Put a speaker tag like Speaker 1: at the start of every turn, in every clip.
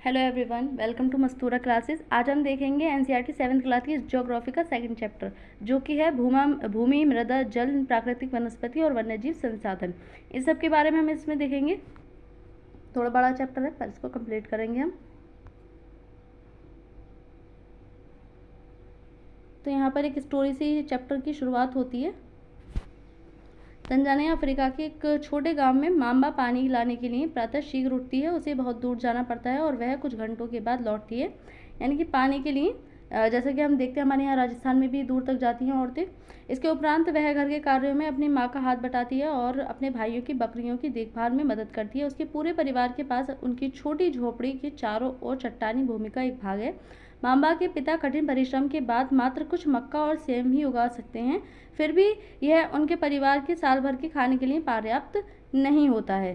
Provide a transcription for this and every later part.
Speaker 1: Hello everyone, welcome to Mastura classes. आज हम देखेंगे एनसीईआरटी 7th क्लास की ज्योग्राफी का सेकंड चैप्टर, जो कि है भूमि, मृदा, जल, प्राकृतिक वनस्पति और वन्यजीव संसाधन। इस सब के बारे में हम इसमें देखेंगे। थोड़ा बड़ा चैप्टर है, पर इसको कंप्लीट करेंगे हम। तो यहाँ पर एक स्टोरी से चैप्टर की शुरुआत होती है। तंजानिया अफ्रीका के एक छोटे गांव में मांबा पानी लाने के लिए प्रातः शीघ्र उठती है। उसे बहुत दूर जाना पड़ता है और वह कुछ घंटों के बाद लौटती है। यानी कि पानी के लिए जैसा कि हम देखते हैं हमारे यहाँ राजस्थान में भी दूर तक जाती हैं औरतें। इसके उपरांत वह घर के कार्यों में अपनी माँ का हाथ बटाती है और अपने भाइयों की बकरियों की देखभाल में मदद करती है। उसके पूरे परिवार के पास उनकी छोटी झोपड़ी के चारों ओर चट्टानी भूमि का एक भाग है। मांबा के पिता कठिन परिश्रम के बाद मात्र कुछ मक्का और सेम ही उगा सकते हैं। फिर भी यह उनके परिवार के साल भर के खाने के लिए पर्याप्त नहीं होता है।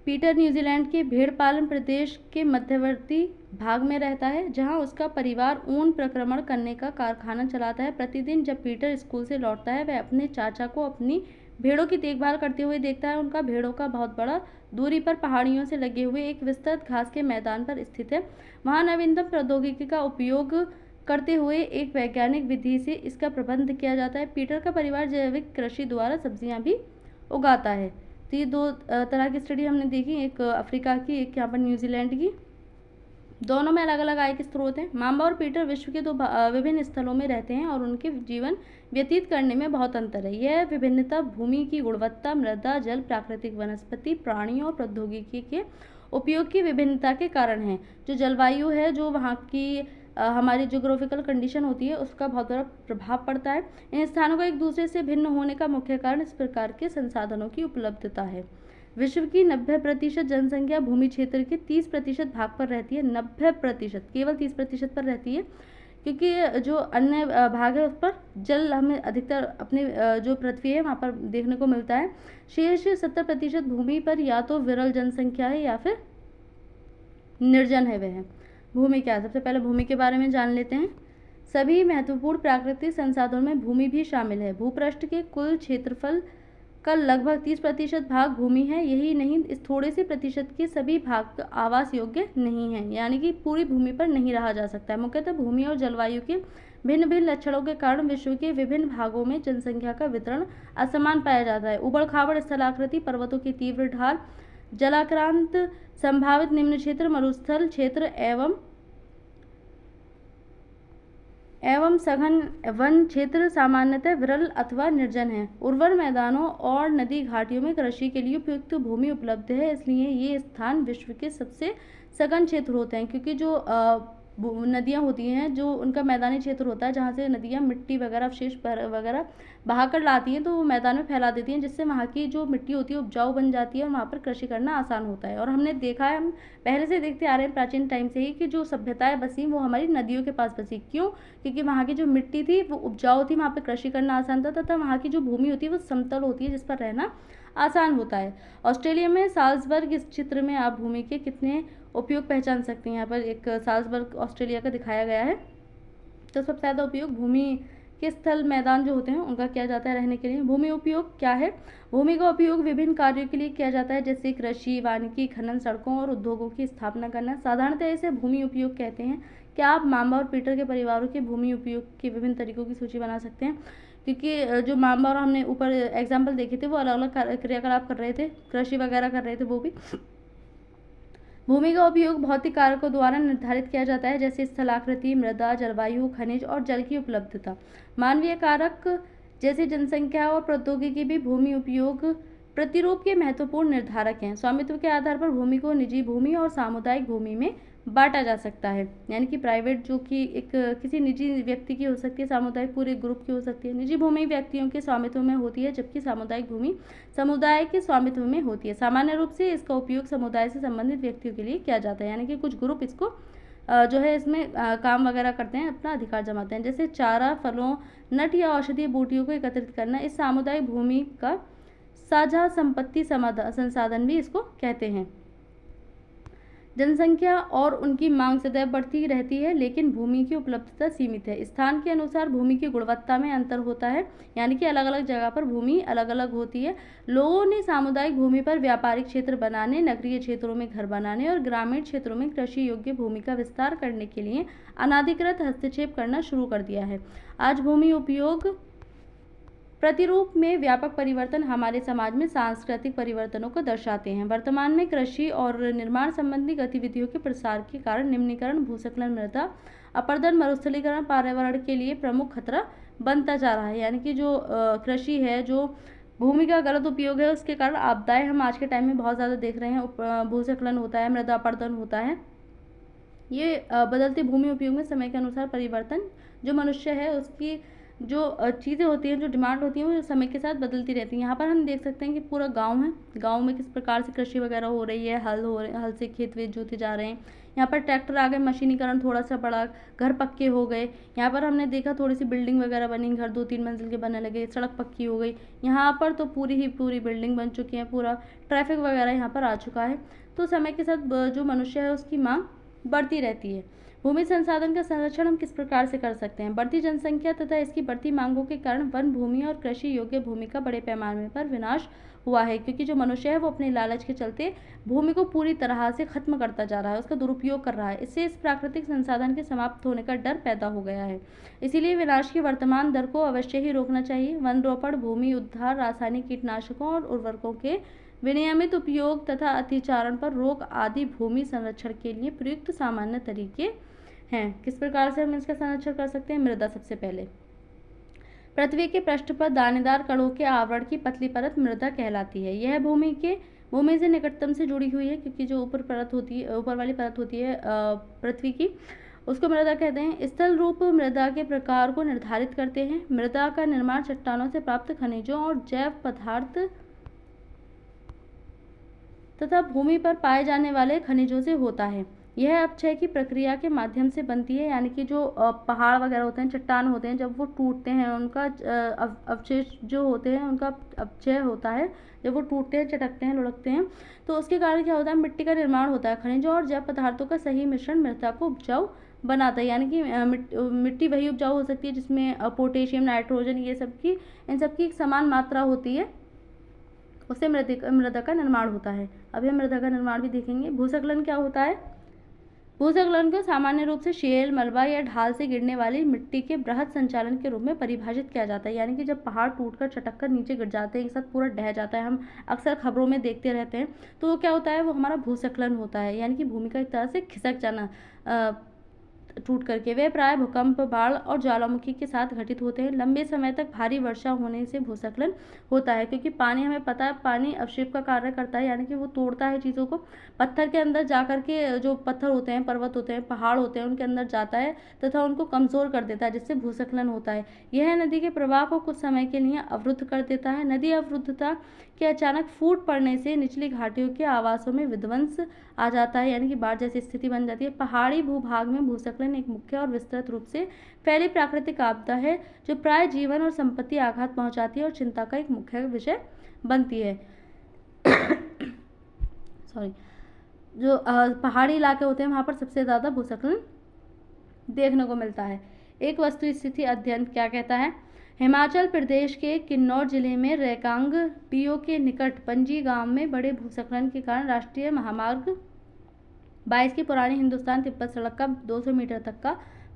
Speaker 1: पीटर न्यूजीलैंड के भेड़ पालन प्रदेश के मध्यवर्ती भाग में रहता है, जहां उसका परिवार ऊन प्रक्रमण करने का कारखाना चलाता है। प्रतिदिन जब पीटर स्कूल से लौटता है, वह अपने चाचा को अपनी भेड़ों की देखभाल करते हुए देखता है। उनका भेड़ों का बहुत बड़ा दूरी पर पहाड़ियों से लगे हुए एक विस्तृत घास के मैदान पर स्थित है। वहां नवीनतम प्रौद्योगिकी का उपयोग करते हुए एक वैज्ञानिक विधि से इसका प्रबंध किया जाता है। पीटर का परिवार जैविक कृषि द्वारा सब्जियां भी उगाता है। तो ये दो तरह की स्टडी हमने देखी, एक अफ्रीका की, एक यहाँ पर न्यूजीलैंड की। दोनों में अलग अलग आय के स्रोत हैं। मांबा और पीटर विश्व के दो विभिन्न स्थलों में रहते हैं और उनके जीवन व्यतीत करने में बहुत अंतर है। यह विभिन्नता भूमि की गुणवत्ता, मृदा, जल, प्राकृतिक वनस्पति, प्राणियों और प्रौद्योगिकी के उपयोग की विभिन्नता के कारण है। जो जलवायु है, जो वहाँ की हमारी जोग्राफिकल कंडीशन होती है, उसका बहुत बड़ा प्रभाव पड़ता है। इन स्थानों का एक दूसरे से भिन्न होने का मुख्य कारण इस प्रकार के संसाधनों की उपलब्धता है। विश्व की 90% जनसंख्या भूमि क्षेत्र के 30% भाग पर रहती है। 90%, केवल 30% पर रहती है, क्योंकि जो अन्य भाग है उस पर जल हमें अधिकतर अपने जो पृथ्वी है वहाँ पर देखने को मिलता है। शेष 70% भूमि पर या तो विरल जनसंख्या है या फिर निर्जन है। वह भूमि क्या है? सबसे पहले भूमि के बारे में जान लेते हैं। सभी महत्वपूर्ण प्राकृतिक संसाधनों में भूमि भी शामिल है। भूपृष्ठ के कुल क्षेत्रफल का लगभग 30% भाग भूमि है। यही नहीं, इस थोड़े से प्रतिशत के सभी भाग आवास योग्य नहीं है, यानी कि पूरी भूमि पर नहीं रहा जा सकता है। मुख्यतः भूमि और जलवायु के भिन्न भिन्न लक्षणों के कारण विश्व के विभिन्न भागों में जनसंख्या का वितरण असमान पाया जाता है। उबड़ खाबड़ स्थलाकृति, पर्वतों की तीव्र ढाल, जलाक्रांत संभावित निम्न क्षेत्र, मरुस्थल क्षेत्र एवं सघन वन क्षेत्र सामान्यतः विरल अथवा निर्जन है। उर्वर मैदानों और नदी घाटियों में कृषि के लिए उपयुक्त भूमि उपलब्ध है, इसलिए ये स्थान विश्व के सबसे सघन क्षेत्र होते हैं। क्योंकि जो नदियाँ होती हैं, जो उनका मैदानी क्षेत्र होता है, जहाँ से नदियाँ मिट्टी वगैरह अवशेष वगैरह बहाकर लाती हैं, तो वो मैदान में फैला देती हैं, जिससे वहाँ की जो मिट्टी होती है उपजाऊ बन जाती है और वहाँ पर कृषि करना आसान होता है। और हमने देखा है, हम पहले से देखते आ रहे हैं प्राचीन टाइम से ही, कि जो सभ्यताएं बसी वो हमारी नदियों के पास बसी। क्यों? क्योंकि वहाँ की जो मिट्टी थी वो उपजाऊ थी, वहाँ पर कृषि करना आसान था, तथा वहाँ की जो भूमि होती है वो समतल होती है, जिस पर रहना आसान होता है। ऑस्ट्रेलिया में साल्सबर्ग इस चित्र में आप भूमि के कितने उपयोग पहचान सकते हैं। यहाँ पर एक साल्सबर्ग ऑस्ट्रेलिया का दिखाया गया है। तो सबसे ज़्यादा उपयोग भूमि के स्थल मैदान जो होते हैं उनका किया जाता है रहने के लिए। भूमि उपयोग क्या है? भूमि का उपयोग विभिन्न कार्यों के लिए किया जाता है, जैसे कृषि, वानिकी, खनन, सड़कों और उद्योगों की स्थापना करना। साधारणतः इसे भूमि उपयोग कहते हैं। क्या आप मांबा और पीटर के परिवारों के भूमि उपयोग के विभिन्न तरीकों की सूची बना सकते हैं? क्योंकि जो मांबा और हमने ऊपर एग्जाम्पल देखे थे वो अलग अलग क्रियाकलाप कर रहे थे, कृषि वगैरह कर रहे थे वो भी। भूमि का उपयोग भौतिक कारकों द्वारा निर्धारित किया जाता है, जैसे स्थलाकृति, मृदा, जलवायु, खनिज और जल की उपलब्धता। मानवीय कारक जैसे जनसंख्या और प्रौद्योगिकी भी भूमि उपयोग प्रतिरूप के महत्वपूर्ण निर्धारक हैं। स्वामित्व के आधार पर भूमि को निजी भूमि और सामुदायिक भूमि में बांटा जा सकता है। यानी कि प्राइवेट जो कि एक किसी निजी व्यक्ति की हो सकती है, सामुदायिक पूरे ग्रुप की हो सकती है। निजी भूमि व्यक्तियों के स्वामित्व में होती है, जबकि सामुदायिक भूमि समुदाय के स्वामित्व में होती है। सामान्य रूप से इसका उपयोग समुदाय से संबंधित व्यक्तियों के लिए किया जाता है, यानी कि कुछ ग्रुप इसको जो है इसमें काम वगैरह करते हैं, अपना अधिकार जमाते हैं। जैसे चारा, फलों, नट या औषधीय बूटियों को एकत्रित करना, इस सामुदायिक भूमि का साझा संपत्ति संसाधन भी इसको कहते हैं। जनसंख्या और उनकी मांग सदैव बढ़ती रहती है, लेकिन भूमि की उपलब्धता सीमित है। स्थान के अनुसार भूमि की गुणवत्ता में अंतर होता है, यानी कि अलग अलग जगह पर भूमि अलग अलग होती है। लोगों ने सामुदायिक भूमि पर व्यापारिक क्षेत्र बनाने, नगरीय क्षेत्रों में घर बनाने और ग्रामीण क्षेत्रों में कृषि योग्य भूमि का विस्तार करने के लिए अनाधिकृत हस्तक्षेप करना शुरू कर दिया है। आज भूमि उपयोग प्रतिरूप में व्यापक परिवर्तन हमारे समाज में सांस्कृतिक परिवर्तनों को दर्शाते हैं। वर्तमान में कृषि और निर्माण संबंधी गतिविधियों के प्रसार के कारण निम्नीकरण, भूस्खलन, मृदा अपरदन, मरुस्थलीकरण पर्यावरण के लिए प्रमुख खतरा बनता जा रहा है। यानी कि जो कृषि है, जो भूमि का गलत उपयोग है, उसके कारण आपदाएं हम आज के टाइम में बहुत ज़्यादा देख रहे हैं। भूस्खलन होता है, मृदा अपरदन होता है। ये बदलते भूमि उपयोग में समय के अनुसार परिवर्तन, जो मनुष्य है उसकी जो चीज़ें होती हैं, जो डिमांड होती है, वो समय के साथ बदलती रहती हैं। यहाँ पर हम देख सकते हैं कि पूरा गांव है, गांव में किस प्रकार से कृषि वगैरह हो रही है, हल से खेत वेत जोते जा रहे हैं। यहाँ पर ट्रैक्टर आ गए, मशीनीकरण थोड़ा सा बढ़ा, घर पक्के हो गए। यहाँ पर हमने देखा थोड़ी सी बिल्डिंग वगैरह बनी, घर 2-3 मंजिल के बनने लगे, सड़क पक्की हो गई। यहाँ पर तो पूरी ही पूरी बिल्डिंग बन चुकी है, पूरा ट्रैफिक वगैरह यहाँ पर आ चुका है। तो समय के साथ जो मनुष्य है उसकी मांग बढ़ती रहती है। भूमि संसाधन का संरक्षण हम किस प्रकार से कर सकते हैं? बढ़ती जनसंख्या तथा इसकी बढ़ती मांगों के कारण वन भूमि और कृषि योग्य भूमि का बड़े पैमाने पर विनाश हुआ है, क्योंकि जो मनुष्य है वो अपने लालच के चलते भूमि को पूरी तरह से खत्म करता जा रहा है, उसका दुरुपयोग कर रहा है। इससे इस प्राकृतिक संसाधन के समाप्त होने का डर पैदा हो गया है। इसीलिए विनाश की वर्तमान दर को अवश्य ही रोकना चाहिए। वन रोपण, भूमि उद्धार, रासायनिक कीटनाशकों और उर्वरकों के विनियमित उपयोग तथा अतिचारण पर रोक आदि भूमि संरक्षण के लिए प्रयुक्त सामान्य तरीके हैं। किस प्रकार से हम इसका संरक्षण कर सकते हैं? मृदा सबसे पहले। पृथ्वी के पृष्ठ पर दानेदार कणों के आवरण की पतली परत मृदा कहलाती है। यह भूमि से निकटतम से जुड़ी हुई है, क्योंकि जो ऊपर वाली परत होती है पृथ्वी की, उसको मृदा कहते हैं। स्थल रूप मृदा के प्रकार को निर्धारित करते हैं। मृदा का निर्माण चट्टानों से प्राप्त खनिजों और जैव पदार्थ तथा भूमि पर पाए जाने वाले खनिजों से होता है। यह अपक्षय की प्रक्रिया के माध्यम से बनती है, यानी कि जो पहाड़ वगैरह होते हैं, चट्टान होते हैं, जब वो टूटते हैं, उनका अवशेष जो होते हैं उनका अपक्षय होता है। जब वो टूटते हैं, चटकते हैं, लुढ़कते हैं, तो उसके कारण क्या होता है? मिट्टी का निर्माण होता है। खनिजों और जैव पदार्थों का सही मिश्रण मृदा को उपजाऊ बनाता है। यानी कि मिट्टी वही उपजाऊ हो सकती है जिसमें पोटेशियम, नाइट्रोजन, इन सब की एक समान मात्रा होती है, उससे मृदा का निर्माण होता है। अभी हम मृदा का निर्माण भी देखेंगे। भूस्खलन क्या होता है? भूस्खलन को सामान्य रूप से शेल, मलबा या ढाल से गिरने वाली मिट्टी के बृहद संचालन के रूप में परिभाषित किया जाता है। यानी कि जब पहाड़ टूटकर चटक कर नीचे गिर जाते हैं, एक साथ पूरा ढह जाता है, हम अक्सर खबरों में देखते रहते हैं, तो वो क्या होता है? वो हमारा भूस्खलन होता है। यानी कि भूमि का एक तरह से खिसक जाना टूट करके। वे प्राय भूकंप, बाढ़ और ज्वालामुखी के साथ घटित होते हैं। लंबे समय तक भारी वर्षा होने से भूस्खलन होता है, क्योंकि पानी, हमें पता है, पानी अवक्षेप का कार्य करता है, यानी कि वो तोड़ता है चीज़ों को। पत्थर के अंदर जा करके, जो पत्थर होते हैं, पर्वत होते हैं, पहाड़ होते हैं, उनके अंदर जाता है तथा उनको कमज़ोर कर देता है, जिससे भूस्खलन होता है। यह नदी के प्रवाह को कुछ समय के लिए अवरुद्ध कर देता है। नदी अवरुद्धता के अचानक फूट पड़ने से निचली घाटियों के आवासों में विध्वंस आ जाता है, यानी कि बाढ़ जैसी स्थिति बन जाती है। पहाड़ी भूभाग में भूस्खलन एक मुख्य और विस्तृत रूप से फैली प्राकृतिक आपदा है, जो प्राय जीवन और संपत्ति आघात पहुंचाती है और चिंता का एक मुख्य विषय बनती है। सॉरी, जो पहाड़ी इलाके होते हैं वहाँ पर सबसे ज़्यादा भूस्खलन देखने को मिलता है। एक वस्तु स्थिति अध्ययन क्या कहता है? हिमाचल प्रदेश के किन्नौर जिले में रेकांग पीओ के निकट पंजी गांव में बड़े भूस्खलन के कारण राष्ट्रीय महामार्ग 22 की पुरानी हिंदुस्तान तिब्बत सड़क का 200 मीटर तक का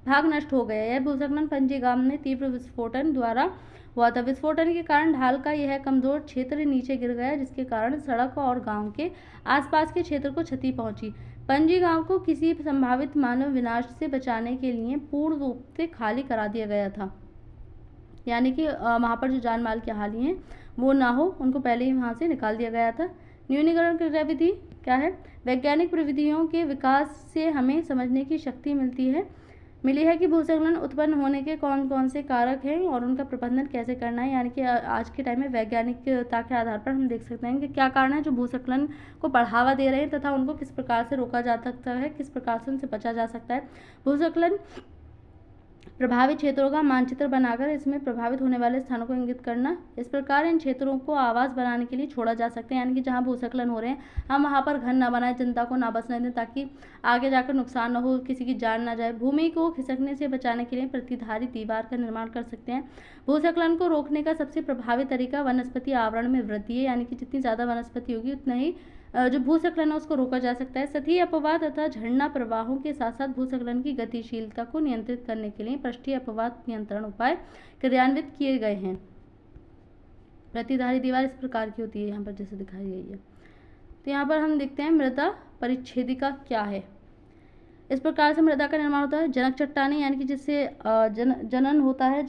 Speaker 1: भाग नष्ट हो गया। यह भूस्खलन पंजी गांव में तीव्र विस्फोटन द्वारा हुआ था। विस्फोटन के कारण ढाल का यह कमजोर क्षेत्र नीचे गिर गया, जिसके कारण सड़क और गांव के आसपास के क्षेत्र को क्षति पहुंची। पंजी गांव को किसी संभावित मानव विनाश से बचाने के लिए पूर्ण रूप से खाली करा दिया गया था, यानी कि वहाँ पर जो जान माल की हानि है वो ना हो, उनको पहले ही वहाँ से निकाल दिया गया था। न्यूनीकरण क्रिया विधि क्या है? वैज्ञानिक प्रविधियों के विकास से हमें समझने की शक्ति मिली है कि भूस्खलन उत्पन्न होने के कौन कौन से कारक हैं और उनका प्रबंधन कैसे करना है। यानी कि आज के टाइम में वैज्ञानिकता के आधार पर हम देख सकते हैं कि क्या कारण है जो भूस्खलन को बढ़ावा दे रहे हैं तथा उनको किस प्रकार से रोका जा सकता है, किस प्रकार से उनसे बचा जा सकता है। भूस्खलन प्रभावित क्षेत्रों का मानचित्र बनाकर इसमें प्रभावित होने वाले स्थानों को इंगित करना। इस प्रकार इन क्षेत्रों को आवास बनाने के लिए छोड़ा जा सकता है, यानी कि जहाँ भूस्खलन हो रहे हैं हम वहाँ पर घर ना बनाएं, जनता को ना बसने दें, ताकि आगे जाकर नुकसान न हो, किसी की जान ना जाए। भूमि को खिसकने से बचाने के लिए प्रतिधारी दीवार का निर्माण कर सकते हैं। भूस्खलन को रोकने का सबसे प्रभावी तरीका वनस्पति आवरण में वृद्धि है, यानी कि जितनी ज़्यादा वनस्पति होगी उतना ही जो भूस्खलन है उसको रोका जा सकता है। सतही अपवाद तथा झरना प्रवाहों के साथ साथ भूस्खलन की गतिशीलता को नियंत्रित करने के लिए पृष्ठीय अपवाद नियंत्रण उपाय क्रियान्वित किए गए हैं। प्रतिधारी दीवार इस प्रकार की होती है, यहाँ पर जैसे दिखाई गई है। तो यहाँ पर हम देखते हैं मृदा परिच्छेदिका क्या है। इस प्रकार से मृदा का निर्माण होता है। जनक चट्टानें, यानी कि जिससे जन्म होता है,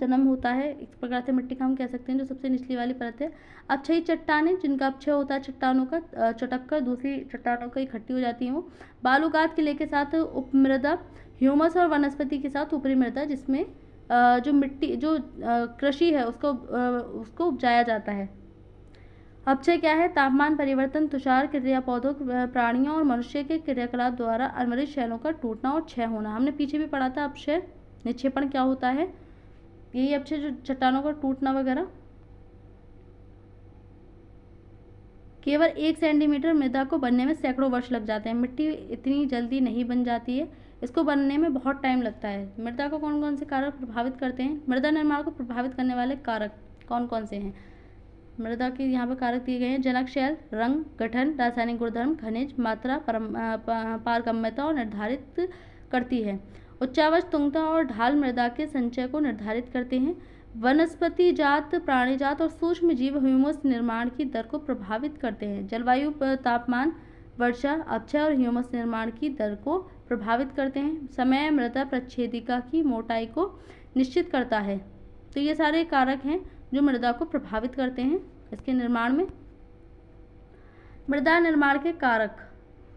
Speaker 1: इस प्रकार से मिट्टी का हम कह सकते हैं, जो सबसे निचली वाली परत है। अक्षयी चट्टानें, जिनका अपक्षय होता है चट्टानों का चटक कर दूसरी चट्टानों का इकट्ठी हो जाती हैं वो। बालूकात किले के साथ उपमृदा, ह्यूमस और वनस्पति के साथ ऊपरी मृदा, जिसमें जो मिट्टी जो कृषि है उसको उपजाया जाता है। अपक्षय क्या है? तापमान परिवर्तन, तुषार क्रिया, पौधों, प्राणियों और मनुष्य के क्रियाकलाप द्वारा अम्लीय शैलों का टूटना और क्षय होना। हमने पीछे भी पढ़ा था अपक्षय निक्षेपण क्या होता है। यही अपक्षय जो चट्टानों का टूटना वगैरह। केवल 1 सेंटीमीटर मृदा को बनने में सैकड़ों वर्ष लग जाते हैं। मिट्टी इतनी जल्दी नहीं बन जाती है, इसको बनने में बहुत टाइम लगता है। मृदा को कौन कौन से कारक प्रभावित करते हैं? मृदा निर्माण को प्रभावित करने वाले कारक कौन कौन से हैं? मृदा के यहाँ पर कारक दिए गए हैं। जनक शैल, रंग, गठन, रासायनिक गुणधर्म, खनिज, मात्रा, पारगम्यता और निर्धारित करती है। उच्चावच, तुंगता और ढाल मृदा के संचय को निर्धारित करते हैं। वनस्पति जात, प्राणी जात और सूक्ष्म जीव ह्यूमस निर्माण की दर को प्रभावित करते हैं। जलवायु, तापमान, वर्षा, अपक्षय और ह्यूमस निर्माण की दर को प्रभावित करते हैं। समय मृदा प्रच्छेदिका की मोटाई को निश्चित करता है। तो ये सारे कारक हैं जो मृदा को प्रभावित करते हैं इसके निर्माण में। मृदा निर्माण के कारक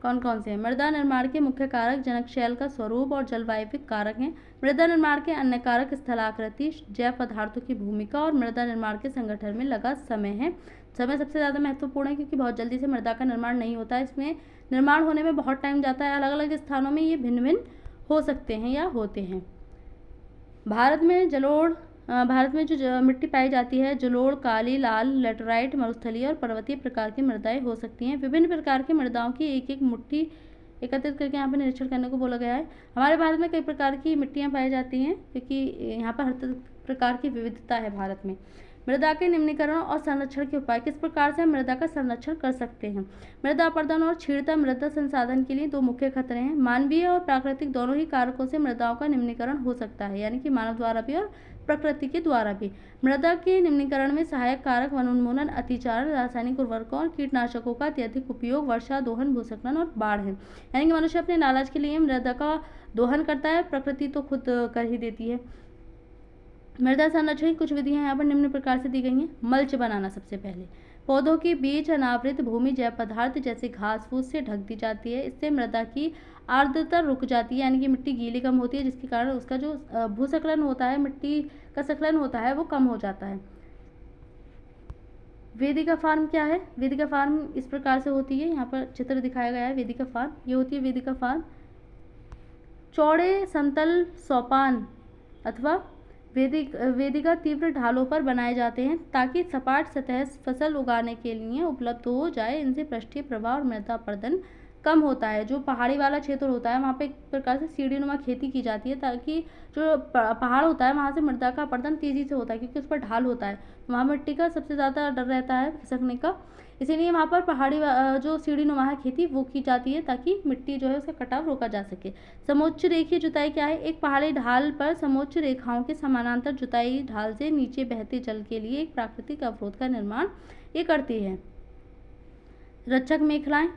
Speaker 1: कौन कौन से हैं? मृदा निर्माण के मुख्य कारक जनक शैल का स्वरूप और जलवायविक कारक हैं। मृदा निर्माण के अन्य कारक स्थलाकृति, जैव पदार्थों की भूमिका और मृदा निर्माण के संगठन में लगा समय है। समय सबसे ज़्यादा महत्वपूर्ण है, क्योंकि बहुत जल्दी से मृदा का निर्माण नहीं होता है। इसमें निर्माण होने में बहुत टाइम जाता है। अलग अलग स्थानों में ये भिन्न भिन्न हो सकते हैं या होते हैं। भारत में जो मिट्टी पाई जाती है, जलोढ़, काली, लाल, लेटराइट, मरुस्थलीय और पर्वतीय प्रकार की मृदाएं हो सकती हैं। विभिन्न प्रकार की मृदाओं की एक एक मुट्ठी एकत्रित करके यहाँ पर निरीक्षण करने को बोला गया है। हमारे भारत में कई प्रकार की मिट्टियाँ पाई जाती हैं, क्योंकि यहाँ पर हर प्रकार की विविधता है भारत में। मृदा के निम्नीकरण और संरक्षण के उपाय। किस प्रकार से हम मृदा का संरक्षण कर सकते हैं? मृदा अपरदन और क्षीणता मृदा संसाधन के लिए 2 मुख्य खतरे हैं। मानवीय और प्राकृतिक दोनों ही कारकों से मृदाओं का निम्नीकरण हो सकता है, यानी कि मानव द्वारा भी और प्रकृति के द्वारा भी। मृदा के निम्नीकरण में सहायक कारक वनोन्मूलन, अतिचारण, रासायनिक उर्वरकों और कीटनाशकों का अत्यधिक उपयोग, वर्षा, दोहन, भूस्खलन और बाढ़ है। यानी कि मनुष्य अपने लालच के लिए मृदा का दोहन करता है, प्रकृति तो खुद कर ही देती है। मृदा संरक्षण की कुछ विधियां यहाँ पर निम्न प्रकार से दी गई हैं। मल्च बनाना सबसे पहले। पौधों के बीच अनावृत भूमि जैव पदार्थ जैसे घास फूस से ढक दी जाती है। इससे मृदा की आर्द्रता रुक जाती है, यानी कि मिट्टी गीली कम होती है, जिसके कारण उसका जो भूस्खलन होता है, मिट्टी का स्खलन होता है, वो कम हो जाता है। वेदिका फार्म क्या है? वेदिका फार्म इस प्रकार से होती है, यहाँ पर चित्र दिखाया गया है। वेदिका फार्म ये होती है। वेदिका फार्म चौड़े समतल सोपान अथवा वेदिका तीव्र ढालों पर बनाए जाते हैं, ताकि सपाट सतह फसल उगाने के लिए उपलब्ध हो जाए। इनसे पृष्ठीय प्रवाह और मृदा अपरदन कम होता है। जो पहाड़ी वाला क्षेत्र होता है वहाँ पे एक प्रकार से सीढ़ीनुमा खेती की जाती है, ताकि जो पहाड़ होता है वहाँ से मृदा का अपरदन तेजी से होता है, क्योंकि उस पर ढाल होता है। वहाँ मिट्टी का सबसे ज़्यादा डर रहता है खिसकने का, इसीलिए वहाँ पर पहाड़ी जो सीढ़ीनुमा है खेती वो की जाती है, ताकि मिट्टी जो है उसका कटाव रोका जा सके। समोच्च रेखीय जुताई क्या है? एक पहाड़ी ढाल पर समोच्च रेखाओं के समानांतर जुताई ढाल से नीचे बहते जल के लिए एक प्राकृतिक अवरोध का निर्माण ये करती है। रक्षक मेखलाएं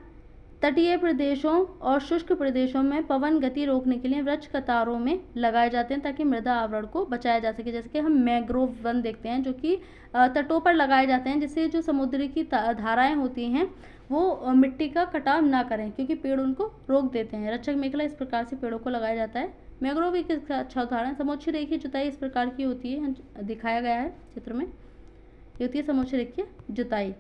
Speaker 1: तटीय प्रदेशों और शुष्क प्रदेशों में पवन गति रोकने के लिए वृक्ष कतारों में लगाए जाते हैं, ताकि मृदा आवरण को बचाया जा सके। जैसे कि हम मैंग्रोव वन देखते हैं, जो कि तटों पर लगाए जाते हैं, जिससे जो समुद्री की धाराएं होती हैं वो मिट्टी का कटाव ना करें, क्योंकि पेड़ उनको रोक देते हैं। रक्षक मेखला इस प्रकार से पेड़ों को लगाया जाता है। मैंग्रोव एक अच्छा उदाहरण। समोच्च रेखीय जुताई इस प्रकार की होती है, दिखाया गया है चित्र में। ये होती है समोच्च रेखीय जुताई।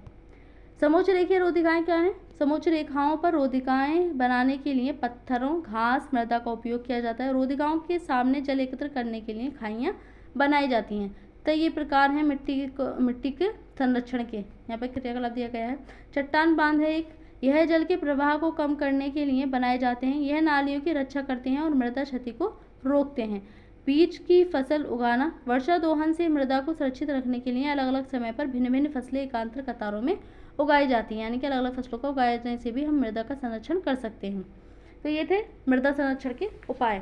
Speaker 1: समोच्च रेखीय रोधिकाएं क्या है? समोच्च रेखाओं पर रोधिकाएं बनाने के लिए पत्थरों, घास, मृदा का उपयोग किया जाता है। रोधिकाओं के सामने जल एकत्र करने के लिए खाइयां बनाई जाती हैं। तो ये प्रकार हैं मिट्टी के संरक्षण के। यहाँ पर क्रियाकलाप दिया गया है। चट्टान बांध है एक, यह जल के प्रवाह को कम करने के लिए बनाए जाते हैं। यह नालियों की रक्षा करते हैं और मृदा क्षति को रोकते हैं। बीज की फसल उगाना, वर्षा दोहन से मृदा को सुरक्षित रखने के लिए अलग अलग समय पर भिन्न भिन्न फसलें एकांतर कतारों में उगाई जाती हैं। यानी कि अलग अलग फसलों को उगाने से भी हम मृदा का संरक्षण कर सकते हैं। तो ये थे मृदा संरक्षण के उपाय।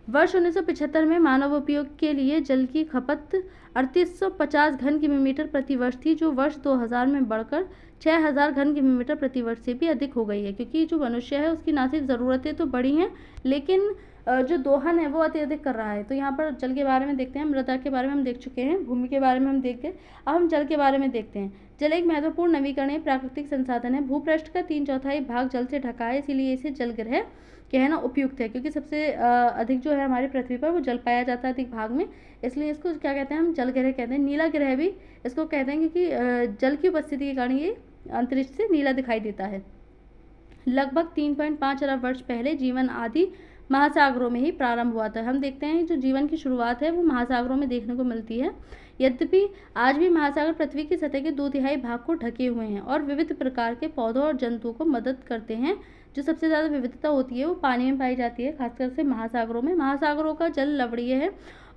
Speaker 1: वर्ष 1975 में मानव उपयोग के लिए जल की खपत 3850 घन किलोमीटर प्रति वर्ष थी, जो वर्ष 2000 में बढ़कर 6000 घन किलोमीटर प्रति वर्ष से भी अधिक हो गई है। क्योंकि जो मनुष्य है उसकी ना सिर्फ ज़रूरतें तो बढ़ी हैं, लेकिन जो दोहन है वो अत्यधिक कर रहा है। तो यहाँ पर जल के बारे में देखते हैं। मृदा के बारे में हम देख चुके हैं, भूमि के बारे में हम देख गए। अब हम जल के बारे में देखते हैं। जल एक महत्वपूर्ण नवीकरणीय प्राकृतिक संसाधन है। भूपृष्ठ का 3/4 भाग जल से ढका है, इसीलिए इसे जलग्रह कहना उपयुक्त है। क्योंकि सबसे अधिक जो है हमारी पृथ्वी पर वो जल पाया जाता है अधिक भाग में, इसलिए इसको क्या कहते हैं, हम जलग्रह कहते हैं। नीला ग्रह भी इसको कहते हैं, क्योंकि जल की उपस्थिति के कारण ये अंतरिक्ष से नीला दिखाई देता है। लगभग 3.5 अरब वर्ष पहले जीवन आदि महासागरों में ही प्रारंभ हुआ था। हम देखते हैं जो जीवन की शुरुआत है वो महासागरों में देखने को मिलती है। यद्यपि आज भी महासागर पृथ्वी की सतह के 2/3 भाग को ढके हुए हैं और विविध प्रकार के पौधों और जंतुओं को मदद करते हैं। जो सबसे ज़्यादा विविधता होती है वो पानी में पाई जाती है, खासकर से महासागरों में। महासागरों का जल लवणीय है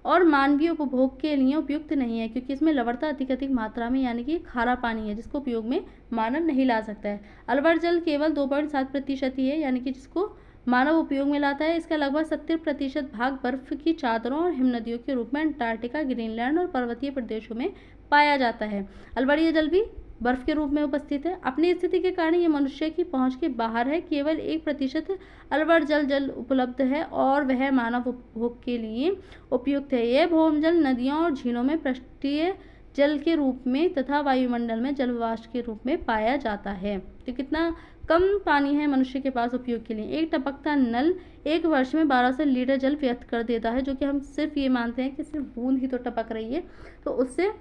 Speaker 1: और मानवीय उपभोग के लिए उपयुक्त नहीं है, क्योंकि इसमें लवणता अधिक मात्रा में यानी कि खारा पानी है, जिसको उपयोग में मानव नहीं ला सकता है। अलवर जल केवल 2.7% ही है, यानी कि जिसको मानव उपयोग में लाता है। इसका लगभग 70% भाग बर्फ की चादरों और हिमनदियों के रूप में अंटार्कटिका, ग्रीनलैंड और पर्वतीय प्रदेशों में पाया जाता है। अलवरीय जल भी बर्फ के रूप में उपस्थित है। अपनी स्थिति के कारण ये मनुष्य की पहुंच के बाहर है। केवल 1% अलवर जल उपलब्ध है और वह मानव उपभोग के लिए उपयुक्त है। यह भौमजल नदियों और झीलों में पृष्ठीय जल के रूप में तथा वायुमंडल में जलवाष्प के रूप में पाया जाता है। तो कितना कम पानी है मनुष्य के पास उपयोग के लिए। एक टपकता नल एक वर्ष में 1200 लीटर जल व्यर्थ कर देता है, जो कि हम सिर्फ ये मानते हैं कि सिर्फ बूंद ही तो टपक रही है, तो उससे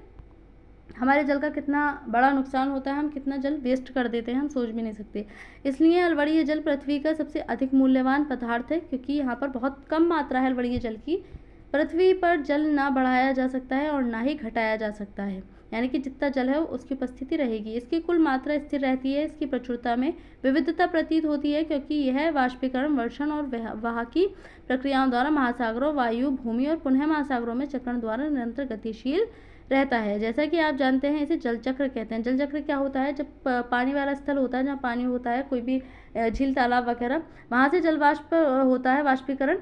Speaker 1: हमारे जल का कितना बड़ा नुकसान होता है। हम कितना जल वेस्ट कर देते हैं, हम सोच भी नहीं सकते। इसलिए अलवरीय जल पृथ्वी का सबसे अधिक मूल्यवान पदार्थ है, क्योंकि यहाँ पर बहुत कम मात्रा है अलवरीय जल की। पृथ्वी पर जल ना बढ़ाया जा सकता है और ना ही घटाया जा सकता है, यानी कि जितना जल है उसकी उपस्थिति रहेगी। इसकी कुल मात्रा स्थिर रहती है। इसकी प्रचुरता में विविधता प्रतीत होती है, क्योंकि यह वाष्पीकरण, वर्षण और वहाँ की प्रक्रियाओं द्वारा महासागरों, वायु, भूमि और पुनः महासागरों में चक्रण द्वारा निरंतर गतिशील रहता है। जैसा कि आप जानते हैं इसे जल चक्र कहते हैं। जल चक्र क्या होता है, जब पानी वाला स्थल होता है, जहाँ पानी होता है, कोई भी झील, तालाब वगैरह, वहाँ से जल वाष्प होता है, वाष्पीकरण।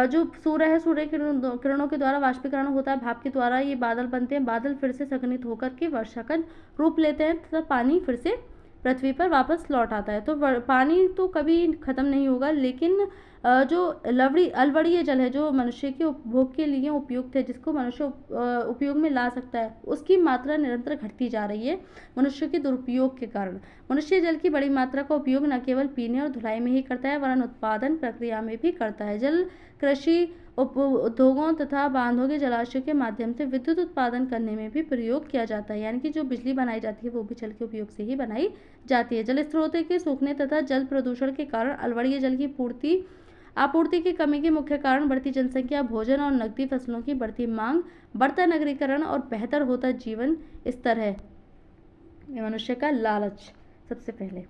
Speaker 1: जो सूर्य है, सूर्य किरणों के द्वारा वाष्पीकरण होता है, भाप के द्वारा ये बादल बनते हैं। बादल फिर से संघनित होकर के वर्षा का रूप लेते हैं तथा पानी फिर से पृथ्वी पर वापस लौट आता है। तो पानी तो कभी खत्म नहीं होगा, लेकिन जो अलवरीय जल है, जो मनुष्य के उपभोग के लिए उपयुक्त है, जिसको मनुष्य उपयोग में ला सकता है, उसकी मात्रा निरंतर घटती जा रही है मनुष्य के दुरुपयोग के कारण। मनुष्य जल की बड़ी मात्रा का उपयोग न केवल पीने और धुलाई में ही करता है, वरन उत्पादन प्रक्रिया में भी करता है। जल कृषि, उद्योगों तथा बांधों के जलाशयों के माध्यम से विद्युत उत्पादन करने में भी प्रयोग किया जाता है, यानी कि जो बिजली बनाई जाती है वो भी जल के उपयोग से ही बनाई जाती है। जल स्रोतों के सूखने तथा जल प्रदूषण के कारण अलवरीय जल की आपूर्ति की कमी के मुख्य कारण बढ़ती जनसंख्या, भोजन और नकदी फसलों की बढ़ती मांग, बढ़ता नगरीकरण और बेहतर होता जीवन स्तर है। मनुष्य का लालच सबसे पहले,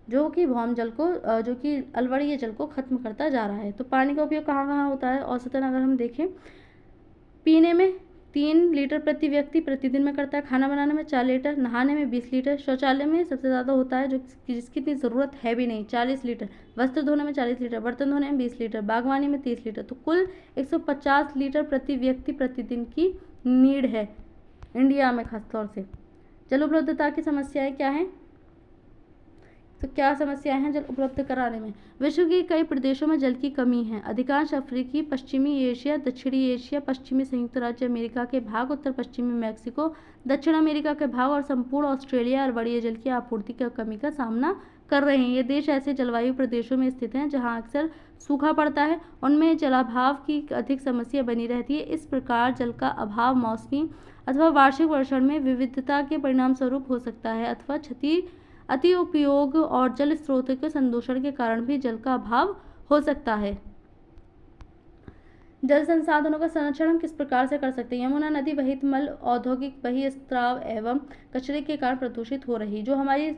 Speaker 1: जो कि भौम जल को, जो कि अलवरीय जल को खत्म करता जा रहा है। तो पानी का उपयोग कहाँ कहाँ होता है? औसतन अगर हम देखें, पीने में 3 लीटर प्रति व्यक्ति प्रतिदिन में करता है, खाना बनाने में 4 लीटर, नहाने में 20 लीटर, शौचालय में सबसे ज़्यादा होता है, जो जिसकी इतनी ज़रूरत है भी नहीं, 40 लीटर, वस्त्र धोने में 40 लीटर, बर्तन धोने में 20 लीटर, बागवानी में 30 लीटर। तो कुल 150 लीटर प्रति व्यक्ति प्रतिदिन की नीड है इंडिया में खासतौर से। जल उपलब्धता की समस्याएं क्या हैं? तो क्या समस्याएं हैं जल उपलब्ध कराने में? विश्व के कई प्रदेशों में जल की कमी है। अधिकांश अफ्रीकी, पश्चिमी एशिया, दक्षिणी एशिया, पश्चिमी संयुक्त राज्य अमेरिका के भाग, उत्तर पश्चिमी मैक्सिको, दक्षिण अमेरिका के भाग और संपूर्ण ऑस्ट्रेलिया अलवरीय जल की आपूर्ति की कमी का सामना कर रहे हैं। ये देश ऐसे जलवायु प्रदेशों में स्थित हैं जहाँ अक्सर सूखा पड़ता है, उनमें जलाभाव की अधिक समस्या बनी रहती है। इस प्रकार जल का अभाव मौसमी अथवा वार्षिक वर्षण में विविधता के परिणाम स्वरूप हो सकता है, अथवा क्षति अति उपयोग और जल स्रोतों के संदूषण के कारण भी जल का अभाव हो सकता है। जल संसाधनों का संरक्षण हम किस प्रकार से कर सकते हैं? यमुना नदी वहित मल, औद्योगिक बहिस्त्राव एवं कचरे के कारण प्रदूषित हो रही। जो हमारी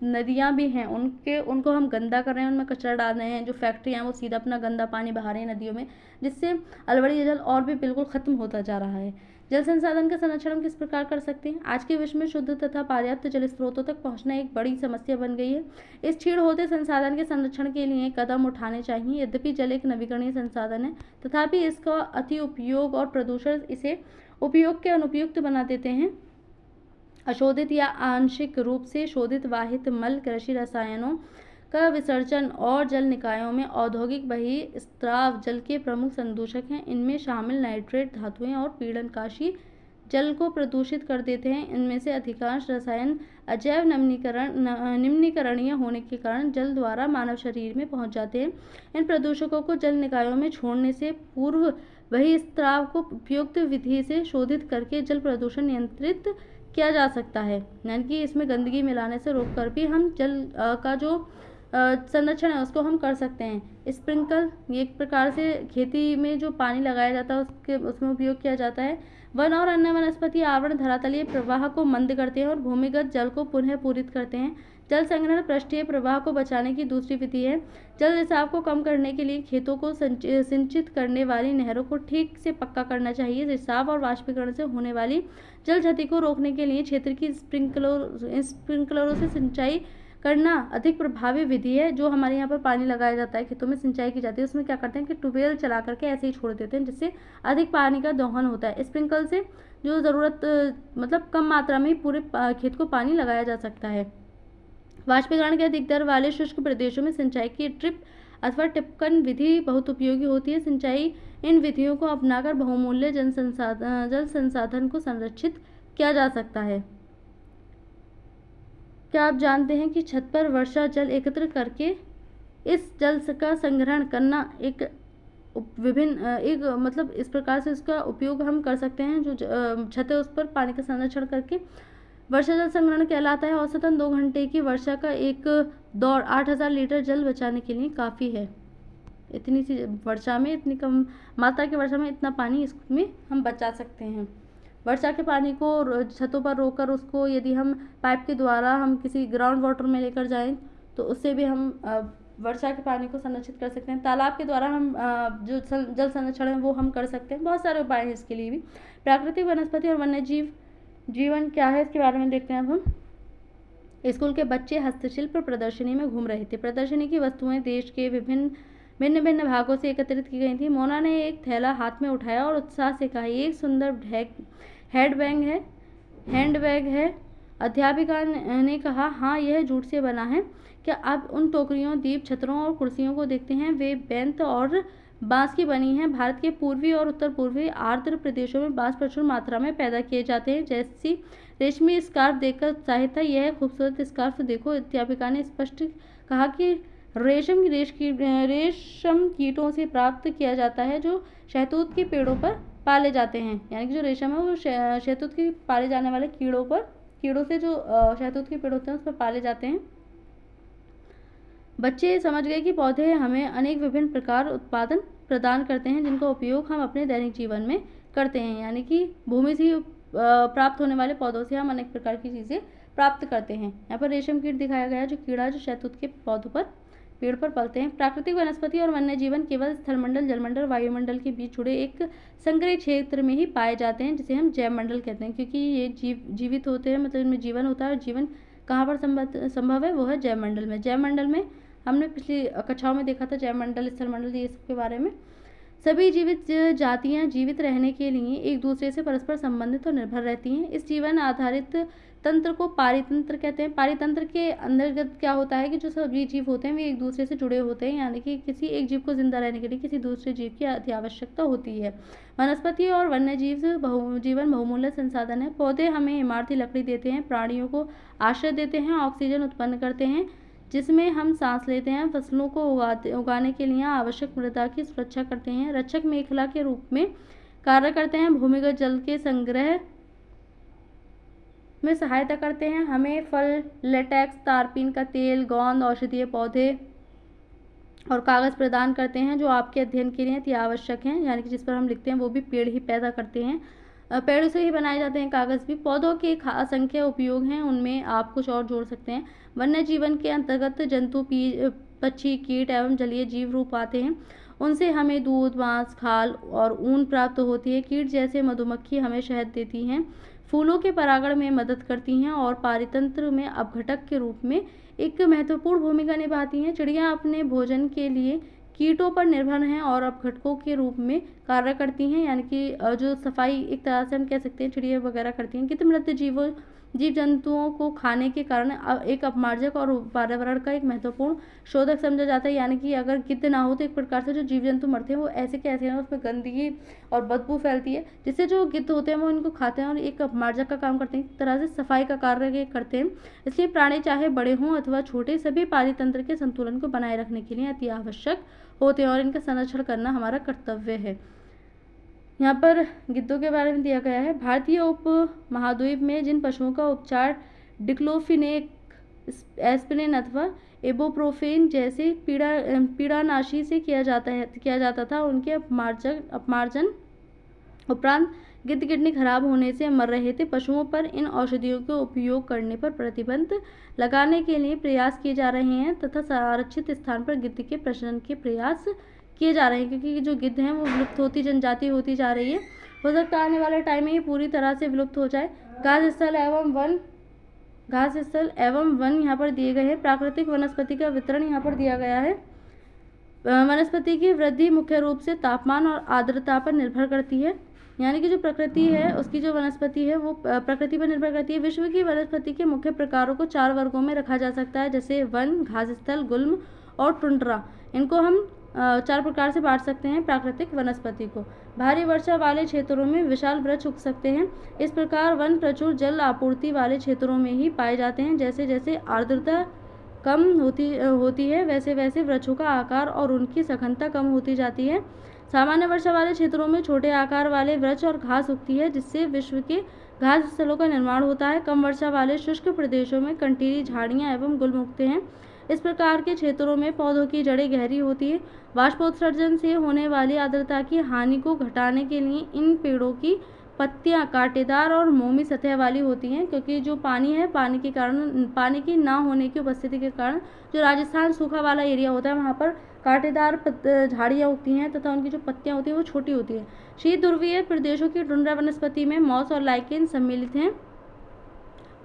Speaker 1: नदियां भी हैं उनको हम गंदा कर रहे हैं, उनमें कचरा डाल रहे हैं। जो फैक्ट्रियां वो सीधा अपना गंदा पानी बहा रही हैं नदियों में, जिससे अलवड़ी जल और भी बिल्कुल खत्म होता जा रहा है। जल संसाधन का संरक्षण हम किस प्रकार कर सकते हैं? आज के विश्व में शुद्ध तथा पर्याप्त जल स्रोतों तक पहुंचना एक बड़ी समस्या बन गई है। इस क्षीण होते संसाधन के संरक्षण के लिए कदम उठाने चाहिए। यद्यपि जल एक नवीकरणीय संसाधन है, तथापि इसका अति उपयोग और प्रदूषण इसे उपयोग के अनुपयुक्त बना देते हैं। अशोधित या आंशिक रूप से शोधित वाहित मल, कृषि रसायनों का विसर्जन और जल निकायों में औद्योगिक बहिस्त्राव जल के प्रमुख संदूषक हैं। इनमें शामिल नाइट्रेट धातुएं और पीड़नकाशी जल को प्रदूषित कर देते हैं। इनमें से अधिकांश रसायन अजैव निम्नीकरणीय होने के कारण जल द्वारा मानव शरीर में पहुंच जाते हैं। इन प्रदूषकों को जल निकायों में छोड़ने से पूर्व बहिस्त्राव को उपयुक्त विधि से शोधित करके जल प्रदूषण नियंत्रित किया जा सकता है। यानी कि इसमें गंदगी मिलाने से रोककर भी हम जल का जो संरक्षण है उसको हम कर सकते हैं। स्प्रिंकल ये एक प्रकार से खेती में जो पानी लगाया जाता है उसमें उपयोग किया जाता है। वन और अन्य वनस्पति आवरण धरातलीय प्रवाह को मंद करते हैं और भूमिगत जल को पुनः पूरित करते हैं। जल संग्रहण पृष्ठीय प्रवाह को बचाने की दूसरी विधि है। जल रिसाव को कम करने के लिए खेतों को सिंचित करने वाली नहरों को ठीक से पक्का करना चाहिए। रिसाव और वाष्पीकरण से होने वाली जल क्षति को रोकने के लिए क्षेत्र की स्प्रिंकलरों से सिंचाई करना अधिक प्रभावी विधि है। जो हमारे यहाँ पर पानी लगाया जाता है, खेतों में सिंचाई की जाती है, उसमें क्या करते हैं कि ट्यूबवेल चला करके ऐसे ही छोड़ देते हैं, जिससे अधिक पानी का दोहन होता है। स्प्रिंकल से जो ज़रूरत मतलब कम मात्रा में पूरे खेत को पानी लगाया जा सकता है। वाष्पीकरण के अधिक दर वाले शुष्क प्रदेशों में सिंचाई की ड्रिप अथवा टिपकन विधि बहुत उपयोगी होती है। सिंचाई इन विधियों को अपनाकर बहुमूल्य जल संसाधन को संरक्षित किया जा सकता है। क्या आप जानते हैं कि छत पर वर्षा जल एकत्र करके इस जल का संग्रहण करना एक मतलब इस प्रकार से इसका उपयोग हम कर सकते हैं। जो छत है उस पर पानी का संरक्षण करके वर्षा जल संग्रहण कहलाता है। औसतन 2 घंटे की वर्षा का एक दौर 8000 लीटर जल बचाने के लिए काफ़ी है। इतनी सी वर्षा में, इतनी कम मात्रा की वर्षा में इतना पानी इसमें हम बचा सकते हैं। वर्षा के पानी को छतों पर रोककर उसको यदि हम पाइप के द्वारा हम किसी ग्राउंड वाटर में लेकर जाएं तो उससे भी हम वर्षा के पानी को संरक्षित कर सकते हैं। तालाब के द्वारा हम जो जल संरक्षण है वो हम कर सकते हैं। बहुत सारे उपाय हैं इसके लिए भी। प्राकृतिक वनस्पति और वन्य जीवन क्या है इसके बारे में देखते हैं अब हम। स्कूल के बच्चे हस्तशिल्प प्रदर्शनी में घूम रहे थे। प्रदर्शनी की वस्तुएं देश के भिन्न भिन्न भागों से एकत्रित की गई थी। मोना ने एक थैला हाथ में उठाया और उत्साह से कहा, ये एक सुंदर हैंडबैग है। अध्यापिका ने कहा, हाँ यह जूट से बना है। क्या आप उन टोकरियों, दीप, छतरों और कुर्सियों को देखते हैं? वे बेंत और बांस की बनी हैं। भारत के पूर्वी और उत्तर पूर्वी आर्द्र प्रदेशों में बांस प्रचुर मात्रा में पैदा किए जाते हैं। जैसी रेशमी स्कार्फ देखकर उत्साहित था, यह खूबसूरत स्कार्फ देखो। अध्यापिका ने स्पष्ट कहा कि रेशम कीटों से प्राप्त किया जाता है, जो शहतूत के पेड़ों पर पाले जाते हैं। यानी कि जो रेशम है वो शहतूत के पाले जाने वाले कीड़ों से जो शहतूत के पेड़ होते हैं उस पर पाले जाते हैं। बच्चे समझ गए कि पौधे हमें अनेक विभिन्न प्रकार उत्पादन प्रदान करते हैं, जिनका उपयोग हम अपने दैनिक जीवन में करते हैं। यानी कि भूमि से प्राप्त होने वाले पौधों से हम अनेक प्रकार की चीज़ें प्राप्त करते हैं। यहाँ पर रेशम कीट दिखाया गया है, जो कीड़ा जो शहतूत के पौधों पर पेड़ पर पलते हैं। प्राकृतिक वनस्पति और वन्य जीवन केवल स्थलमंडल, जलमंडल, वायुमंडल के बीच जुड़े एक संकरी क्षेत्र में ही पाए जाते हैं, जिसे हम जैवमंडल कहते हैं। क्योंकि ये जीवित होते हैं, मतलब इनमें जीवन होता है। और जीवन कहाँ पर संभव है? वो है जैवमंडल में। जैवमंडल में हमने पिछली कक्षाओं में देखा था जैवमंडल, स्थलमंडल, ये सब के बारे में। सभी जीवित जातियां जीवित रहने के लिए एक दूसरे से परस्पर संबंधित और निर्भर रहती हैं। इस जीवन आधारित तंत्र को पारितंत्र कहते हैं। पारितंत्र के अंतर्गत क्या होता है कि जो सभी जीव होते हैं वे एक दूसरे से जुड़े होते हैं। यानी कि किसी एक जीव को जिंदा रहने के लिए किसी दूसरे जीव की अति आवश्यकता होती है। वनस्पति और वन्य जीवन बहुमूल्य संसाधन है। पौधे हमें इमारती लकड़ी देते हैं, प्राणियों को आश्रय देते हैं, ऑक्सीजन उत्पन्न करते हैं जिसमें हम सांस लेते हैं, फसलों को उगाने के लिए आवश्यक मृदा की सुरक्षा करते हैं, रक्षक मेखला के रूप में कार्य करते हैं, भूमिगत जल के संग्रह में सहायता करते हैं। हमें फल, लेटेक्स, तारपीन का तेल, गोंद, औषधीय पौधे और कागज़ प्रदान करते हैं जो आपके अध्ययन के लिए अति आवश्यक हैं, यानी कि जिस पर हम लिखते हैं वो भी पेड़ ही पैदा करते हैं। पेड़ों से ही बनाए जाते हैं कागज़ भी। पौधों के असंख्य उपयोग हैं, उनमें आप कुछ और जोड़ सकते हैं। वन्य जीवन के अंतर्गत जंतु, पक्षी, कीट एवं जलीय जीव रूप आते हैं। उनसे हमें दूध, मांस, खाल और ऊन प्राप्त होती है। कीट जैसे मधुमक्खी हमें शहद देती हैं, फूलों के परागण में मदद करती हैं और पारितंत्र में अपघटक के रूप में एक महत्वपूर्ण भूमिका निभाती हैं। चिड़िया अपने भोजन के लिए कीटों पर निर्भर हैं और अपघटकों के रूप में कार्य करती हैं, यानी कि जो सफाई एक तरह से हम कह सकते हैं चिड़िया वगैरह करती हैं। कृत्रिम जीव जंतुओं को खाने के कारण एक अपमार्जक और पर्यावरण का एक महत्वपूर्ण शोधक समझा जाता है, यानी कि अगर गिद्ध ना हो तो एक प्रकार से जो जीव जंतु मरते हैं वो ऐसे के ऐसे हैं, उसमें गंदगी और बदबू फैलती है, जिससे जो गिद्ध होते हैं वो इनको खाते हैं और एक अपमार्जक का काम करते हैं, एक तरह से सफाई का कार्य करते हैं। इसलिए प्राणी चाहे बड़े हों अथवा छोटे, सभी पारितंत्र के संतुलन को बनाए रखने के लिए अति आवश्यक होते हैं और इनका संरक्षण करना हमारा कर्तव्य है। यहाँ पर गिद्धों के बारे में दिया गया है। भारतीय उप महाद्वीप में जिन पशुओं का उपचार डिक्लोफिनेक, एस्पिरिन अथवा इबुप्रोफेन जैसे पीड़ानाशी से किया जाता था, उनके अपमार्जन उपरांत गिद्ध किडनी खराब होने से मर रहे थे। पशुओं पर इन औषधियों के उपयोग करने पर प्रतिबंध लगाने के लिए प्रयास किए जा रहे हैं तथा आरक्षित स्थान पर गिद्ध के प्रजनन के प्रयास किए जा रहे हैं, क्योंकि जो गिद्ध हैं वो विलुप्त होती जनजाति होती जा रही है। हो सकता है आने वाले टाइम में ये पूरी तरह से विलुप्त हो जाए। घास स्थल एवं वन यहाँ पर दिए गए हैं। प्राकृतिक वनस्पति का वितरण यहाँ पर दिया गया है। वनस्पति की वृद्धि मुख्य रूप से तापमान और आर्द्रता पर निर्भर करती है, यानी कि जो प्रकृति है उसकी जो वनस्पति है वो प्रकृति पर निर्भर करती है। विश्व की वनस्पति के मुख्य प्रकारों को 4 वर्गों में रखा जा सकता है, जैसे वन, घास स्थल, गुल्म और टुंड्रा। इनको हम 4 प्रकार से बांट सकते हैं प्राकृतिक वनस्पति को। भारी वर्षा वाले क्षेत्रों में विशाल वृक्ष उग सकते हैं। इस प्रकार वन प्रचुर जल आपूर्ति वाले क्षेत्रों में ही पाए जाते हैं। जैसे जैसे आर्द्रता कम होती है वैसे वैसे वृक्षों का आकार और उनकी सघनता कम होती जाती है। सामान्य वर्षा वाले क्षेत्रों में छोटे आकार वाले वृक्ष और घास उगती है, जिससे विश्व के घास स्थलों का निर्माण होता है। कम वर्षा वाले शुष्क प्रदेशों में कंटीली झाड़ियाँ एवं गुल्म उगते हैं। इस प्रकार के क्षेत्रों में पौधों की जड़ें गहरी होती है। वाष्पोत्सर्जन से होने वाली आर्द्रता की हानि को घटाने के लिए इन पेड़ों की पत्तियां कांटेदार और मोमी सतह वाली होती हैं, क्योंकि जो पानी है पानी की ना होने की उपस्थिति के कारण जो राजस्थान सूखा वाला एरिया होता है वहाँ पर कांटेदार झाड़ियाँ उगती हैं तथा उनकी जो पत्तियाँ होती हैं वो छोटी होती है। शीत ध्रुवीय प्रदेशों की टुंड्रा वनस्पति में मॉस और लाइकेन सम्मिलित हैं।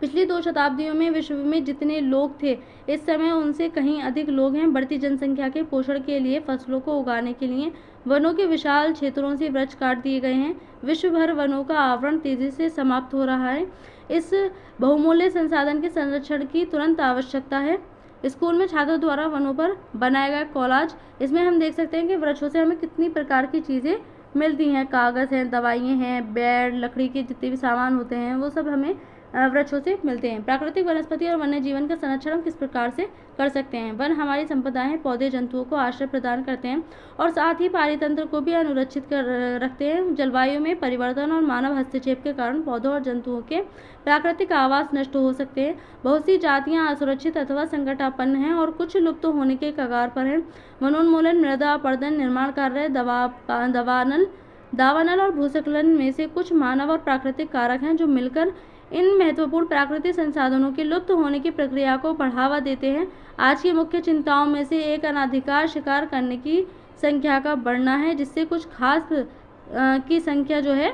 Speaker 1: पिछली 2 शताब्दियों में विश्व में जितने लोग थे इस समय उनसे कहीं अधिक लोग हैं। बढ़ती जनसंख्या के पोषण के लिए फसलों को उगाने के लिए वनों के विशाल क्षेत्रों से वृक्ष काट दिए गए हैं। विश्व भर वनों का आवरण तेजी से समाप्त हो रहा है। इस बहुमूल्य संसाधन के संरक्षण की तुरंत आवश्यकता है। स्कूल में छात्रों द्वारा वनों पर बनाया गया कॉलाज, इसमें हम देख सकते हैं कि वृक्षों से हमें कितनी प्रकार की चीज़ें मिलती हैं। कागज़ हैं, दवाइयाँ हैं, बेड, लकड़ी के जितने भी सामान होते हैं वो सब हमें वृक्षों से मिलते हैं। प्राकृतिक वनस्पति और वन्य जीवन का संरक्षण हम किस प्रकार से कर सकते हैं। वन हमारी संपदा है, पौधे जंतुओं को आश्रय प्रदान करते हैं और साथ ही पारितंत्र को भी अनुरक्षित कर रखते हैं। जलवायु में परिवर्तन और मानव हस्तक्षेप के कारण पौधों और जंतुओं के प्राकृतिक आवास नष्ट हो सकते हैं। बहुत सी जातियाँ असुरक्षित अथवा संकटापन्न हैं और कुछ लुप्त होने के कगार पर हैं। वनोन्मूलन, मृदा अपरदन, निर्माण कार्य, दावानल और भूस्खलन में से कुछ मानव और प्राकृतिक कारक हैं जो मिलकर इन महत्वपूर्ण प्राकृतिक संसाधनों के लुप्त होने की प्रक्रिया को बढ़ावा देते हैं। आज की मुख्य चिंताओं में से एक अनाधिकार शिकार करने की संख्या का बढ़ना है, जिससे कुछ खास की संख्या जो है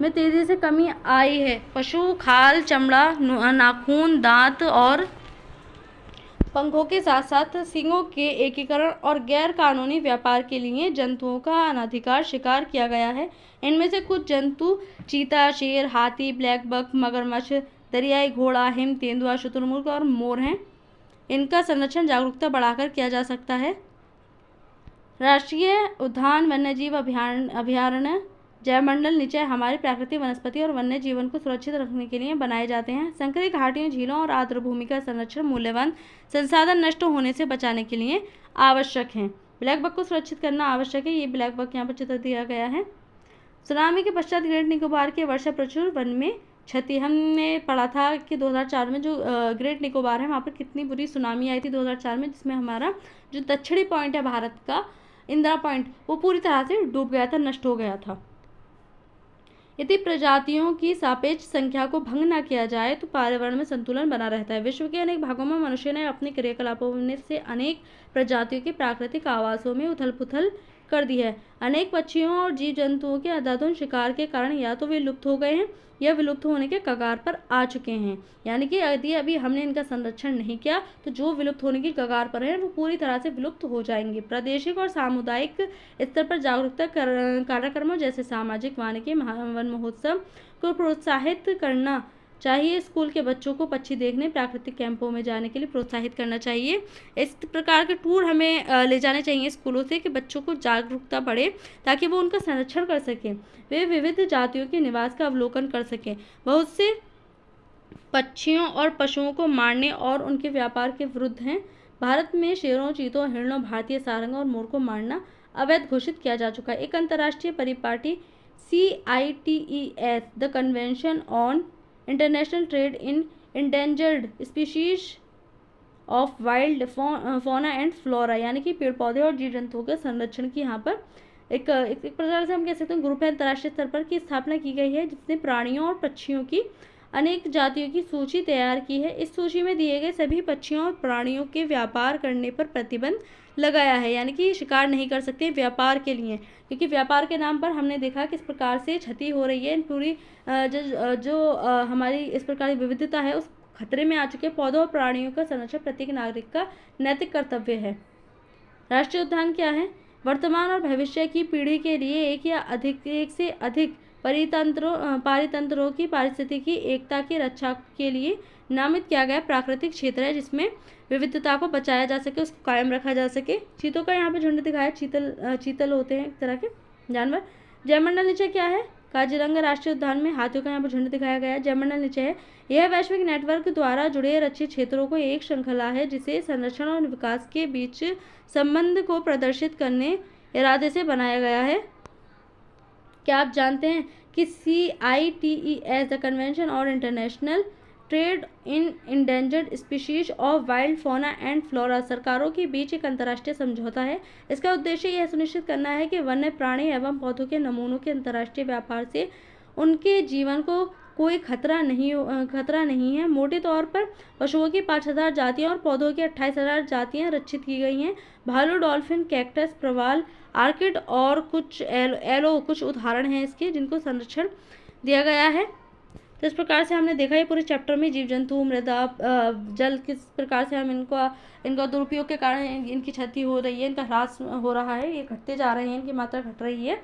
Speaker 1: में तेजी से कमी आई है। पशु खाल, चमड़ा, नाखून, दांत और पंखों के साथ साथ सींगों के एकीकरण और गैर कानूनी व्यापार के लिए जंतुओं का अनाधिकार शिकार किया गया है। इनमें से कुछ जंतु चीता, शेर, हाथी, ब्लैक बक, मगरमच्छ, दरियाई घोड़ा, हिम तेंदुआ, शुतुरमुर्ग और मोर हैं। इनका संरक्षण जागरूकता बढ़ाकर किया जा सकता है। राष्ट्रीय उद्यान, वन्यजीव अभयारण्य, जैवमंडल निचय हमारे प्राकृतिक वनस्पति और वन्य जीवन को सुरक्षित रखने के लिए बनाए जाते हैं। संकरी घाटियों, झीलों और आर्द्र भूमि का संरक्षण मूल्यवान संसाधन नष्ट होने से बचाने के लिए आवश्यक है। ब्लैक बक को सुरक्षित करना आवश्यक है। ये ब्लैक बक यहाँ पर चित्र दिया गया है। सुनामी के पश्चात ग्रेट निकोबार के वर्षा प्रचुर वन में क्षति हमने पढ़ा था कि 2004 में जो ग्रेट निकोबार है वहाँ पर कितनी बुरी सुनामी आई थी 2004 में, जिसमें हमारा जो दक्षिणी पॉइंट है भारत का, इंदिरा पॉइंट, वो पूरी तरह से डूब गया था, नष्ट हो गया था। यदि प्रजातियों की सापेक्ष संख्या को भंग न किया जाए तो पर्यावरण में संतुलन बना रहता है। विश्व के अनेक भागों में मनुष्य ने अपने क्रियाकलापों से अनेक प्रजातियों के प्राकृतिक आवासों में उथल पुथल कर दी है। अनेक पक्षियों और जीव जंतुओं के अंधाधुंध शिकार के कारण या तो वे लुप्त हो गए हैं या विलुप्त होने के कगार पर आ चुके हैं। यानी कि यदि अभी हमने इनका संरक्षण नहीं किया तो जो विलुप्त होने की कगार पर हैं वो पूरी तरह से विलुप्त हो जाएंगे। प्रादेशिक और सामुदायिक स्तर पर जागरूकता कार्यक्रमों जैसे सामाजिक वानिकी वन महोत्सव को प्रोत्साहित करना चाहिए। स्कूल के बच्चों को पक्षी देखने, प्राकृतिक कैंपों में जाने के लिए प्रोत्साहित करना चाहिए। इस प्रकार के टूर हमें ले जाने चाहिए स्कूलों से कि बच्चों को जागरूकता बढ़े ताकि वो उनका संरक्षण कर सकें, वे विविध जातियों के निवास का अवलोकन कर सकें। बहुत से पक्षियों और पशुओं को मारने और उनके व्यापार के विरुद्ध हैं। भारत में शेरों, चीतों, हिरणों, भारतीय सारंग और मोर को मारना अवैध घोषित किया जा चुका है। एक अंतर्राष्ट्रीय परिपाटी CITES, the convention on international trade in endangered species of wild fauna and flora, यानी कि पेड़ पौधे और जीव जंतुओं के संरक्षण की यहाँ पर एक प्रकार से हम कह सकते हैं ग्रुप है अंतर्राष्ट्रीय स्तर पर की स्थापना की गई है, जिसने प्राणियों और पक्षियों की अनेक जातियों की सूची तैयार की है। इस सूची में दिए गए सभी पक्षियों और प्राणियों के व्यापार करने पर प्रतिबंध लगाया है, यानी कि शिकार नहीं कर सकते व्यापार के लिए, क्योंकि व्यापार के नाम पर हमने देखा किस प्रकार से क्षति हो रही है। पूरी जो हमारी इस प्रकार की विविधता है उस खतरे में आ चुके पौधों और प्राणियों का संरक्षण प्रत्येक नागरिक का नैतिक कर्तव्य है। राष्ट्रीय उद्यान क्या है? वर्तमान और भविष्य की पीढ़ी के लिए एक से अधिक पारितंत्रों की पारिस्थितिकी एकता की रक्षा के लिए नामित किया गया प्राकृतिक क्षेत्र है, जिसमें विविधता को बचाया जा सके, उसको कायम रखा जा सके। चीतों का यहाँ पे झुंड दिखाया, चीतल होते हैं एक तरह के जानवर। जयमंडल निचय क्या है? काजीरंगा राष्ट्रीय उद्यान में हाथियों का यहाँ पर झुंड दिखाया गया है। जयमंडल निचय है, यह वैश्विक नेटवर्क द्वारा जुड़े रक्षित क्षेत्रों को एक श्रृंखला है जिसे संरक्षण और विकास के बीच संबंध को प्रदर्शित करने इरादे से बनाया गया है। क्या आप जानते हैं कि CITES, द कन्वेंशन और international trade in endangered species of wild fauna and flora सरकारों के बीच एक अंतर्राष्ट्रीय समझौता है। इसका उद्देश्य यह सुनिश्चित करना है कि वन्य प्राणी एवं पौधों के नमूनों के अंतर्राष्ट्रीय व्यापार से उनके जीवन को कोई खतरा नहीं है। मोटे तौर पर पशुओं की 5000 जातियां और पौधों की 28,000 जातियां रक्षित की गई हैं। भालू, डॉल्फिन, कैक्टस, प्रवाल, आर्किड और कुछ एलो कुछ उदाहरण हैं इसके जिनको संरक्षण दिया गया है। तो इस प्रकार से हमने देखा ये पूरे चैप्टर में जीव जंतु, मृदा, जल, किस प्रकार से हम इनका दुरुपयोग के कारण इनकी क्षति हो रही है, इनका ह्रास हो रहा है, ये घटते जा रहे हैं, इनकी मात्रा घट रही है,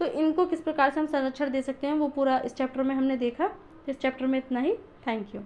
Speaker 1: तो इनको किस प्रकार से हम संरक्षण दे सकते हैं वो पूरा इस चैप्टर में हमने देखा। इस चैप्टर में इतना ही। Thank you.